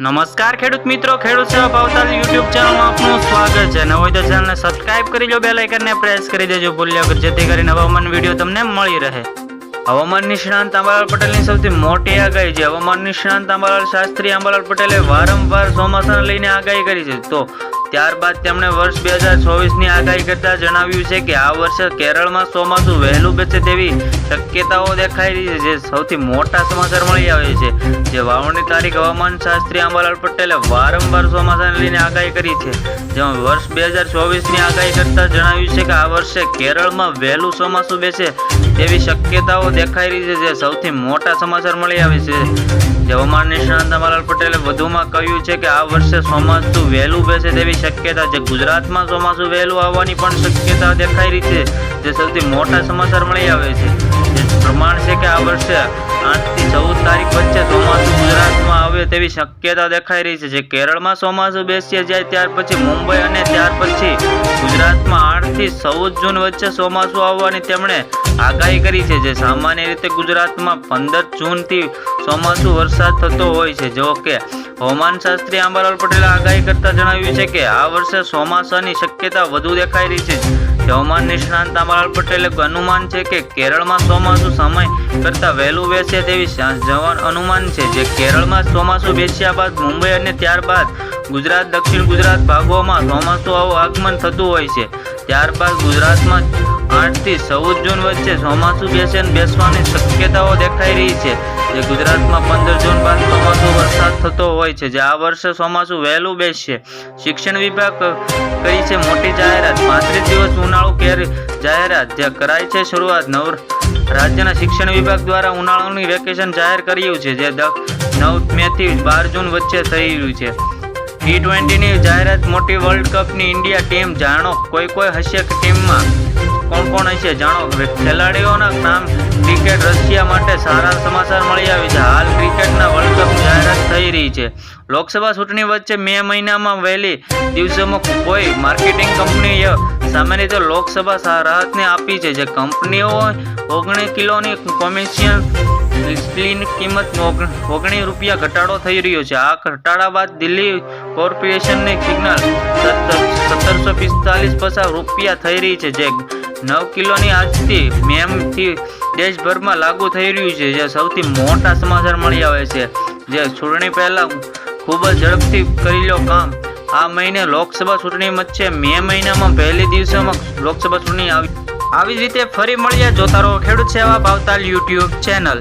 નમસ્કાર ખેડૂત મિત્રો, ખેડૂત સેવા ભાવતાલ યુટ્યુબ ચેનલમાં આપનું સ્વાગત છે। નવો હોય તો ચેનલને સબસ્ક્રાઇબ કરી લો, બેલ આઇકનને પ્રેસ કરી દેજો ભૂલ્યા વગર, જેથી કરીને હવામાન વિડીયો તમને મળી રહે। હવામાન નિષ્ણાંત આંબાલાલ પટેલની સૌથી મોટી આગાહી છે। હવામાન નિષ્ણાંત આંબાલાલ શાસ્ત્રી આંબાલાલ પટેલે વારંવાર ચોમાસાને લઈને આગાહી કરી છે। તો ત્યારબાદ તેમણે વર્ષ 2024ની આગાહી કરતા જણાવ્યું છે કે આ વર્ષે કેરળમાં ચોમાસું વહેલું બેસે તેવી શક્યતાઓ દેખાઈ રહી છે। જે સૌથી મોટા સમાચાર મળી આવે છે, જે વાવણી તારીખ હવામાન શાસ્ત્રી આંબાલાલ પટેલે વારંવાર ચોમાસાને લઈને આગાહી કરી છે। જેમાં વર્ષ 2024ની આગાહી કરતા જણાવ્યું છે કે આ વર્ષે કેરળમાં વહેલું ચોમાસું બેસે તેવી શક્યતાઓ દેખાઈ રહી છે। જે સૌથી મોટા સમાચાર મળી આવે છે। હવામાન નિષ્ણાંત આંબાલાલ પટેલે વધુમાં કહ્યું છે કે આ વર્ષે ચોમાસું વહેલું બેસે તેવી શક્યતા છે। ગુજરાતમાં ચોમાસું વહેલું આવવાની પણ શક્યતા દેખાઈ રહી છે। જે સૌથી મોટા સમાચાર મળી આવે છે, જે પ્રમાણ છે કે આ વર્ષે 8 થી 14 તારીખ વચ્ચે ચોમાસું ગુજરાતમાં આવે તેવી શક્યતા દેખાઈ રહી છે। જે કેરળમાં ચોમાસું બેસી જાય ત્યાર પછી મુંબઈ અને ત્યાર પછી ગુજરાતમાં 8 થી 14 જૂન વચ્ચે ચોમાસું આવવાની તેમણે આગાહી કરી છે। જે સામાન્ય રીતે ગુજરાતમાં 15 જૂનથી ચોમાસું વરસાદ થતો હોય છે। જો કે હવામાન શાસ્ત્રી આંબાલાલ પટેલે આગાહી કરતા જણાવ્યું છે કે આ વર્ષે ચોમાસાની શક્યતા વધુ દેખાઈ રહી છે। હવામાન નિષ્ણાંત આંબાલાલ પટેલે અનુમાન છે કે કેરળમાં ચોમાસું સમય કરતા વહેલું બેસે તેવી અનુમાન છે। જે કેરળમાં ચોમાસું બેસ્યા બાદ મુંબઈ અને ત્યારબાદ ગુજરાત, દક્ષિણ ગુજરાત ભાગોમાં ચોમાસું આગમન થતું હોય છે। ત્યારબાદ ગુજરાતમાં 8 થી 14 જૂન વચ્ચે ચોમાસું બેસવાની શક્યતાઓ દેખાઈ રહી છે। જે ગુજરાતમાં 15 જૂન બાદ ચોમાસું વરસાદ થતો હોય છે। જે આ વર્ષે ચોમાસું વહેલું બેસશે। શિક્ષણ વિભાગ કરી છે મોટી જાહેરાત, 35 દિવસ ઉનાળુ જાહેરાત જે કરાઈ છે શરૂઆત। રાજ્યના શિક્ષણ વિભાગ દ્વારા ઉનાળાનું વેકેશન જાહેર કર્યું છે, જે 9 મે થી 12 જૂન વચ્ચે થઈ રહ્યું છે। T20ની જાહેરાત, મોટી વર્લ્ડ કપની ઇન્ડિયા ટીમ જાણો, કોઈ હશે ટીમમાં કોણ હશે જાણો। ખેલાડીઓના નામ, ક્રિકેટ રશિયા માટે સારા સમાચાર મળી આવે છે। હાલ ક્રિકેટના વર્લ્ડ કપ જાહેરાત થઈ રહી છે। લોકસભા ચૂંટણી વચ્ચે મે મહિનામાં વહેલી દિવસોમાં કોઈ માર્કેટિંગ કંપનીએ સામાન્ય રીતે લોકસભા રાહતને આપી છે। જે કંપનીઓ 19 કિલોની કોમર્શિયલ સ્ટીલની કિંમત 19 રૂપિયા ઘટાડો થઈ રહ્યો છે। આ ઘટાડા બાદ દિલ્હી કોર્પોરેશનની સિગ્નલ 1745 રૂપિયા થઈ રહી છે। જે 9 કિલોની આજથી મેથી દેશભરમાં લાગુ થઈ રહ્યું છે। જે સૌથી મોટા સમાચાર મળી આવે છે, જે ચૂંટણી પહેલા ખૂબ જ ઝડપથી કરી લો કામ। આ મહિને લોકસભા ચૂંટણી વચ્ચે મે મહિનામાં પહેલી દિવસોમાં લોકસભા ચૂંટણી આવી જ રીતે ફરી મળ્યા। જોતા રહો ખેડૂત સેવા ભાવતાલ યુટ્યુબ ચેનલ।